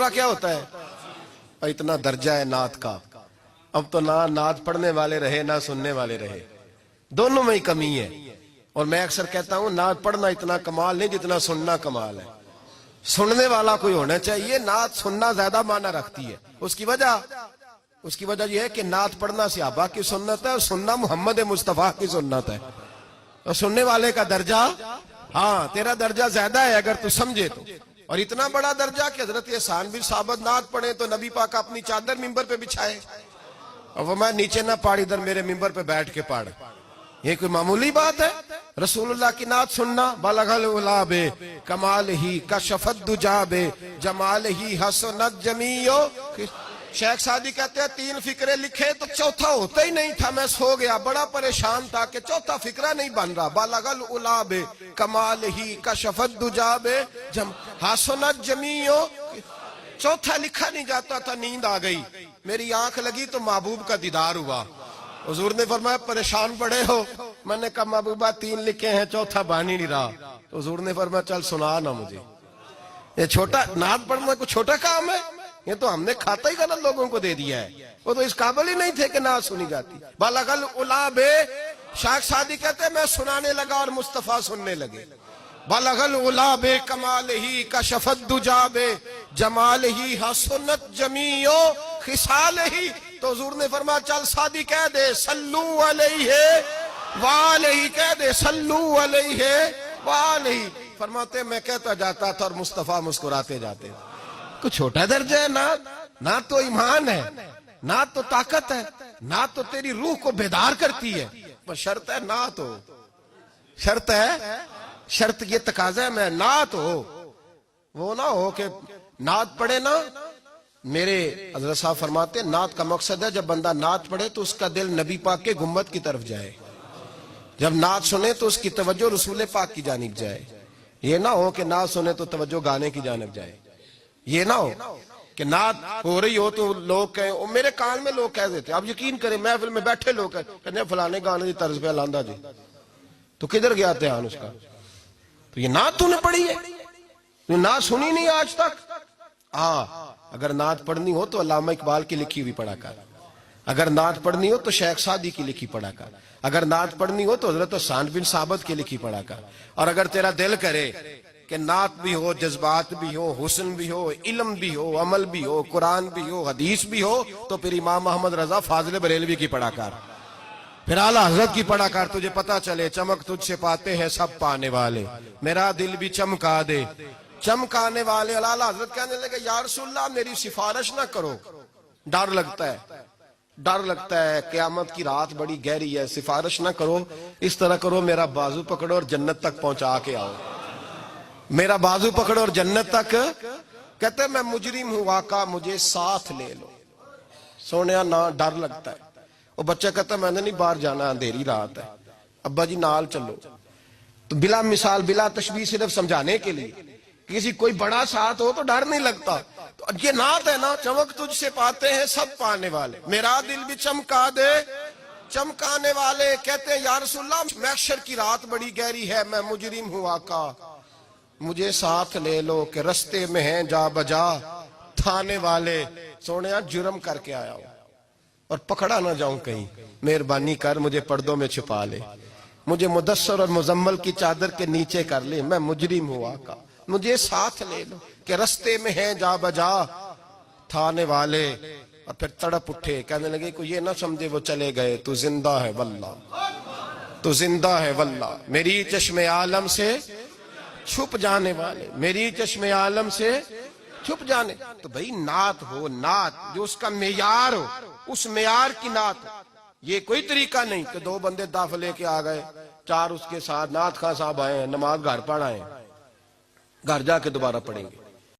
کیا ہوتا ہے؟ اتنا درجہ ہے نعت کا، اب تو نہ نعت پڑھنے والے رہے نہ سننے والے رہے، دونوں میں ہی کمی ہے۔ اور میں اکثر کہتا ہوں نعت پڑھنا اتنا کمال نہیں جتنا سننا کمال ہے۔ سننے والا کوئی ہونا چاہیے، نعت سننا زیادہ معنی رکھتی ہے۔ اس کی وجہ یہ ہے کہ نعت پڑھنا صحابہ کی سنت ہے اور سننا محمد مصطفیٰ کی سنت ہے، اور سننے والے کا درجہ، ہاں تیرا درجہ زیادہ ہے اگر تو سمجھے تو۔ اور اتنا بڑا درجہ کہ حضرت احسان بن ثابت نعت پڑھے تو نبی پاک اپنی چادر ممبر پہ بچھائے اور وہ میں نیچے نہ پاڑ، ادھر میرے ممبر پہ بیٹھ کے پاڑ۔ یہ کوئی معمولی بات ہے؟ رسول اللہ کی نعت سننا، بلغ العلا بے کمال ہی کشفت دجا بے جمال ہی حسنت جمیع۔ شیخ سعدی کہتے ہیں 3 فقرے لکھے تو چوتھا ہوتا ہی نہیں تھا، میں سو گیا، بڑا پریشان تھا کہ چوتھا فقرہ نہیں بن رہا۔ بلغ العلا بے کمال ہی کشفت دجا بے حسنت جمیع، چوتھا لکھا نہیں جاتا تھا، نیند آ گئی، میری آنکھ لگی تو محبوب کا دیدار ہوا۔ حضور نے فرمایا پریشان پڑے ہو؟ میں نے کہا محبوبہ 3 لکھے ہیں، چوتھا بن ہی نہیں رہا۔ تو حضور نے فرمایا چل سنا نا مجھے، یہ چھوٹا نعت پڑھنا کوئی چھوٹا کام ہے؟ یہ تو ہم نے کھاتا ہی غلط لوگوں کو دے دیا ہے، وہ تو اس قابل ہی نہیں تھے کہ نعت سنی جاتی۔ بلغ العلا بے، شیخ سعدی کہتے ہیں میں سنانے لگا اور مصطفیٰ سننے لگے۔ بلغ العلا بے کمال ہی کشفت دجا بے جمال ہی حسنت جمیع خصال ہی۔ تو حضور نے فرمایا چل سعدی کہہ دے صلو علیہ وآلہ، کہہ دے صلو علیہ وآلہ۔ فرماتے میں کہتا جاتا تھا اور مصطفیٰ مسکراتے جاتے۔ کچھ چھوٹا درجہ ہے نعت تو ایمان ہے، نعت تو طاقت ہے، نعت تو تیری روح کو بیدار کرتی ہے، پر شرط ہے نعت ہو، شرط ہے، شرط یہ تقاضا ہے میں نعت ہو، وہ نہ ہو کہ نعت پڑھے نا۔ میرے حضرت صاحب فرماتے ہیں نعت کا مقصد ہے جب بندہ نعت پڑھے تو اس کا دل نبی پاک کے گنبد کی طرف جائے، جب نعت سنے تو اس کی توجہ رسول پاک کی جانب جائے، یہ نہ ہو کہ نعت سنے تو توجہ گانے کی جانب جائے، یہ نہ ہو کہ نعت ہو رہی ہو تو لوگ کہیں، میرے کان میں لوگ کہہ دیتے، آپ یقین کریں محفل میں بیٹھے لوگ کہتے ہیں فلانے گانے دی طرز پہ لاندہ جی، تو کدھر گیا دھیان اس کا؟ تو یہ نعت تو نے پڑھی ہے، تو نعت سنی نہیں آج تک۔ اگر نعت پڑھنی ہو تو علامہ اقبال کی لکھی ہوئی پڑھا کر، اگر نعت پڑھنی ہو تو شیخ سعدی کی لکھی پڑھا کر، اگر نعت پڑھنی ہو تو حضرت احسان بن ثابت کی لکھی پڑھا کر، اور اگر تیرا دل کرے کہ نعت بھی ہو، جذبات بھی ہو، حسن بھی ہو، علم بھی ہو، عمل بھی ہو، قرآن بھی ہو، حدیث بھی ہو، تو پھر امام محمد رضا فاضل بریلوی کی پڑھا کر، پھر اعلیٰ حضرت کی پڑھا کر، تجھے پتا چلے چمک تجھ سے پاتے ہیں سب پانے والے، میرا دل بھی چمکا دے چمکانے والے۔ اعلیٰ حضرت کہنے لگے یا رسول اللہ میری سفارش نہ کرو، ڈر لگتا ہے، ڈر لگتا ہے، قیامت کی رات بڑی گہری ہے، سفارش نہ کرو، اس طرح کرو میرا بازو پکڑو اور جنت تک پہنچا کے آؤ، میرا بازو پکڑو اور جنت تک۔ کہتے میں مجرم ہوں آقا مجھے ساتھ لے لو، سونیا نہ ڈر لگتا ہے۔ وہ بچہ کہتا میں نے نہیں باہر جانا، اندھیری رات ہے، ابا جی نال چلو، تو بلا مثال بلا تشبیہ صرف سمجھانے کے لیے، کسی کوئی بڑا ساتھ ہو تو ڈر نہیں لگتا۔ تو یہ نعت ہے نا، چمک تجھ سے پاتے ہیں سب پانے والے، میرا دل بھی چمکا دے چمکانے والے۔ کہتے ہیں یا رسول اللہ محشر کی رات بڑی گہری ہے، میں مجرم ہوں آقا مجھے ساتھ لے لو کہ رستے میں ہیں جا بجا تھانے والے۔ سونیا جرم کر کے آیا ہوں اور پکڑا نہ جاؤں کہیں، مہربانی کر مجھے پردوں میں چھپا لے، مجھے مدثر اور مزمل کی چادر کے نیچے کر لے، میں مجرم ہوں آقا مجھے ساتھ لے لو کہ رستے میں ہیں جا بجا تھانے والے۔ اور پھر تڑپ اٹھے، کہنے لگے کوئی یہ نہ سمجھے وہ چلے گئے، تو زندہ ہے واللہ تو زندہ ہے واللہ، میری چشم عالم سے چھپ جانے والے، میری چشم عالم سے چھپ جانے۔ تو بھئی نعت ہو، نعت جو اس کا معیار ہو، اس معیار کی نعت ہو۔ یہ کوئی طریقہ نہیں کہ 2 بندے دف لے کے آ گئے، 4 اس کے ساتھ، نعت خواہ صاحب آئے ہیں، نماز گھر پڑھ آئے ہیں، گھر جا کے دوبارہ پڑھیں گے۔